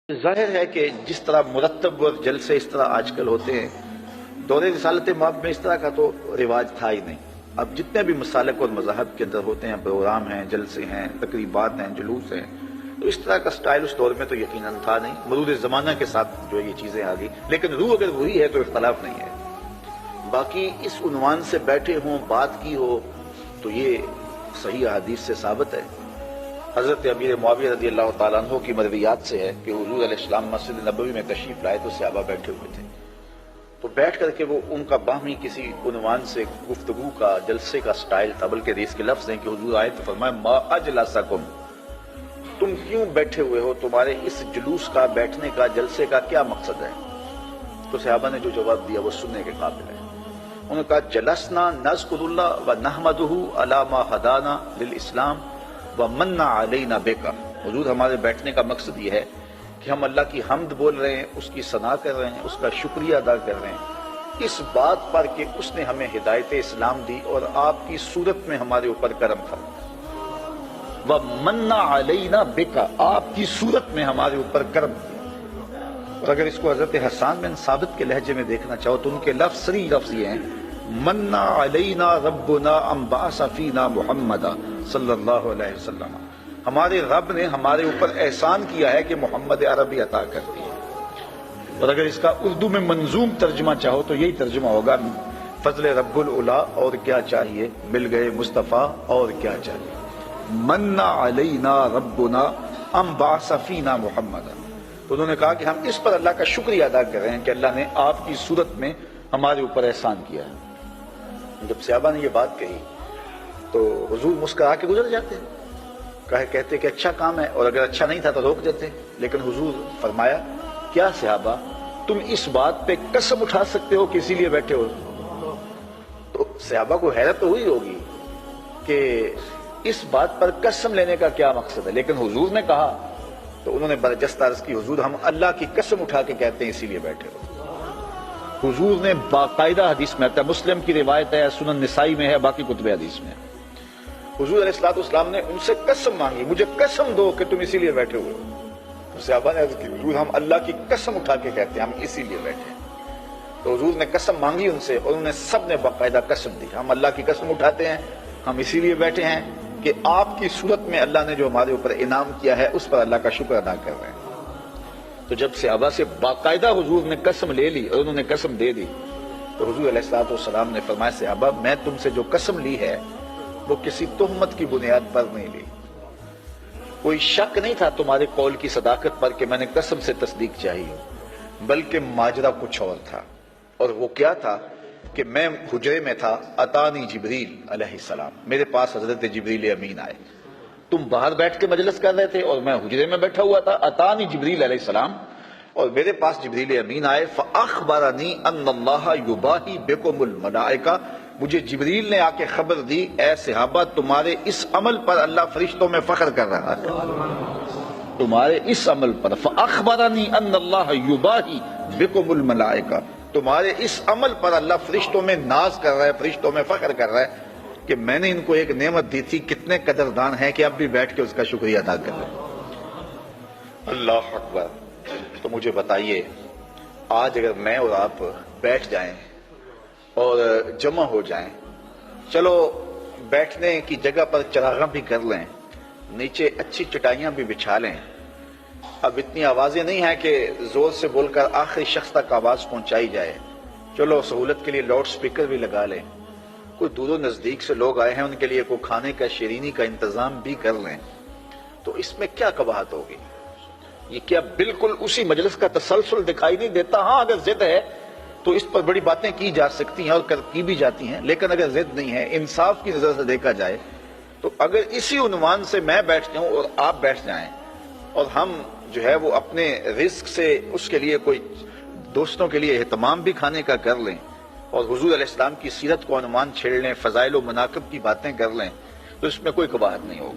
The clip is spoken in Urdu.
ظاہر ہے کہ جس طرح مرتب اور جلسے اس طرح آج کل ہوتے ہیں، دور رسالت مآب میں اس طرح کا تو رواج تھا ہی نہیں۔ اب جتنے بھی مسالک اور مذاہب کے اندر ہوتے ہیں، پروگرام ہیں، جلسے ہیں، تقریبات ہیں، جلوس ہیں، تو اس طرح کا سٹائل اس دور میں تو یقیناً تھا نہیں۔ مرور زمانہ کے ساتھ جو یہ چیزیں آ گئی، لیکن روح اگر وہی ہے تو اختلاف نہیں ہے۔ باقی اس عنوان سے بیٹھے ہوں، بات کی ہو، تو یہ صحیح احادیث سے ثابت ہے۔ حضرت امیر معاویہ رضی اللہ تعالیٰ عنہ کی مرویات سے ہے کہ حضور علیہ السلام مسجد نبوی میں تشریف لائے تو صحابہ بیٹھے ہوئے تھے، تو بیٹھ کر کے وہ ان کا باہمی کسی عنوان سے گفتگو کا، جلسے کا سٹائل تھا، بلکہ اس کے لفظ ہیں کہ حضور آئے تو فرمایا ما اجلسکم، تم کیوں بیٹھے ہوئے ہو، تمہارے اس جلوس کا، بیٹھنے کا، جلسے کا کیا مقصد ہے؟ تو صحابہ نے جو جواب دیا وہ سننے کے قابل ہے۔ انہوں نے کہا جلسنا نذکر اللہ و نحمدہ علی ما ہدانا للاسلام ومن علینا بک، حضور ہمارے بیٹھنے کا مقصد یہ ہے کہ ہم اللہ کی حمد بول رہے ہیں، اس کی ثنا کر رہے ہیں، اس کا شکریہ ادا کر رہے ہیں اس بات پر کہ اس نے ہمیں ہدایت اسلام دی اور آپ کی صورت میں ہمارے اوپر کرم فرمایا، ومن علینا بک، آپ کی صورت میں ہمارے اوپر کرم کیا۔ اور اگر اس کو حضرت حسان بن ثابت کے لہجے میں دیکھنا چاہو تو ان کے لفظ صریح لفظ یہ ہیں من علینا ربنا ام بعث فینا محمدا صلی اللہ علیہ وسلم، ہمارے رب نے ہمارے اوپر احسان کیا ہے کہ محمد عربی عطا کر دی ہے۔ اور اگر اس کا اردو میں منظوم ترجمہ چاہو تو یہی ترجمہ ہوگا فضل رب العلا اور کیا چاہیے، مل گئے مصطفیٰ اور کیا چاہیے، من علینا ربنا ام بعث فینا محمدا۔ تو انہوں نے کہا کہ ہم اس پر اللہ کا شکریہ ادا کر رہے ہیں کہ اللہ نے آپ کی صورت میں ہمارے اوپر احسان کیا ہے۔ جب صحابہ نے یہ بات کہی تو حضور مسکرا کے گزر جاتے، کہتے کہ اچھا کام ہے، اور اگر اچھا نہیں تھا تو روک دیتے، لیکن حضور فرمایا کیا صحابہ تم اس بات پہ قسم اٹھا سکتے ہو کہ اسی لیے بیٹھے ہو؟ تو صحابہ کو حیرت تو ہوئی ہوگی کہ اس بات پر قسم لینے کا کیا مقصد ہے، لیکن حضور نے کہا تو انہوں نے برجستہ عرض کی حضور ہم اللہ کی قسم اٹھا کے کہتے ہیں اسی لیے بیٹھے ہو۔ حضور نے باقاعدہ حدیث میں آتا ہے، مسلم کی روایت ہے، سنن نسائی میں ہے، باقی کتب حدیث میں ہے، حضور علیہ السلام نے ان سے قسم مانگی مجھے قسم دو کہ تم اسی لیے بیٹھے ہوئے ہو۔ تو صحابہ نے عرض کی حضور ہم اللہ کی قسم اٹھا کے کہتے ہیں ہم اسی لیے بیٹھے ہیں۔ تو حضور نے قسم مانگی ان سے، اور انہوں نے سب نے باقاعدہ قسم دی ہم اللہ کی قسم اٹھاتے ہیں، ہم اسی لیے بیٹھے ہیں کہ آپ کی صورت میں اللہ نے جو ہمارے اوپر انعام کیا ہے اس پر اللہ کا شکر ادا کر رہے ہیں۔ تو جب صحابہ سے باقاعدہ حضور نے قسم لے لی اور انہوں نے قسم دے دی تو حضور علیہ السلام نے فرمایا صحابہ میں تم سے جو قسم لی ہے وہ کسی تہمت کی بنیاد پر نہیں لی، کوئی شک نہیں تھا تمہارے قول کی صداقت پر کہ میں نے قسم سے تصدیق چاہی ہو، بلکہ ماجرا کچھ اور تھا، اور وہ کیا تھا کہ میں حجرے میں تھا، اتانی جبریل علیہ السلام، میرے پاس حضرت جبریل امین آئے، تم باہر بیٹھ کے مجلس کر رہے تھے اور میں حجرے میں بیٹھا ہوا تھا، اتانی جبریل علیہ السلام، اور میرے پاس جبریل امین آئے، فاخبرنی ان اللہ یباہی بکم الملائکہ، مجھے جبریل نے آ کے خبر دی اے صحابہ تمہارے اس عمل پر اللہ فرشتوں میں فخر کر رہا ہے، تمہارے اس عمل پر، فاخبرنی ان اللہ یباہی بکم الملائکہ، تمہارے اس عمل پر اللہ فرشتوں میں ناز کر رہا ہے، فرشتوں میں فخر کر رہا ہے کہ میں نے ان کو ایک نعمت دی تھی، کتنے قدردان ہیں کہ اب بھی بیٹھ کے اس کا شکریہ ادا کر رہے ہیں۔ اللہ اکبر۔ تو مجھے بتائیے آج اگر میں اور آپ بیٹھ جائیں اور جمع ہو جائیں، چلو بیٹھنے کی جگہ پر چراغاں بھی کر لیں، نیچے اچھی چٹائیاں بھی بچھا لیں، اب اتنی آوازیں نہیں ہیں کہ زور سے بول کر آخری شخص تک آواز پہنچائی جائے، چلو سہولت کے لیے لاؤڈ سپیکر بھی لگا لیں، کوئی دور و نزدیک سے لوگ آئے ہیں ان کے لیے کوئی کھانے کا شیرینی کا انتظام بھی کر لیں، تو اس میں کیا قباحت ہوگی؟ یہ کیا بالکل اسی مجلس کا تسلسل دکھائی نہیں دیتا؟ ہاں اگر ضد ہے تو اس پر بڑی باتیں کی جا سکتی ہیں اور کی بھی جاتی ہیں، لیکن اگر ضد نہیں ہے، انصاف کی نظر سے دیکھا جائے تو اگر اسی عنوان سے میں بیٹھ جاؤں اور آپ بیٹھ جائیں اور ہم جو ہے وہ اپنے رزق سے اس کے لیے کوئی دوستوں کے لیے اہتمام بھی کھانے کا کر لیں اور حضور علیہ السلام کی سیرت کو عنوان چھیڑ لیں، فضائل و مناقب کی باتیں کر لیں، تو اس میں کوئی قباحت نہیں ہوگی۔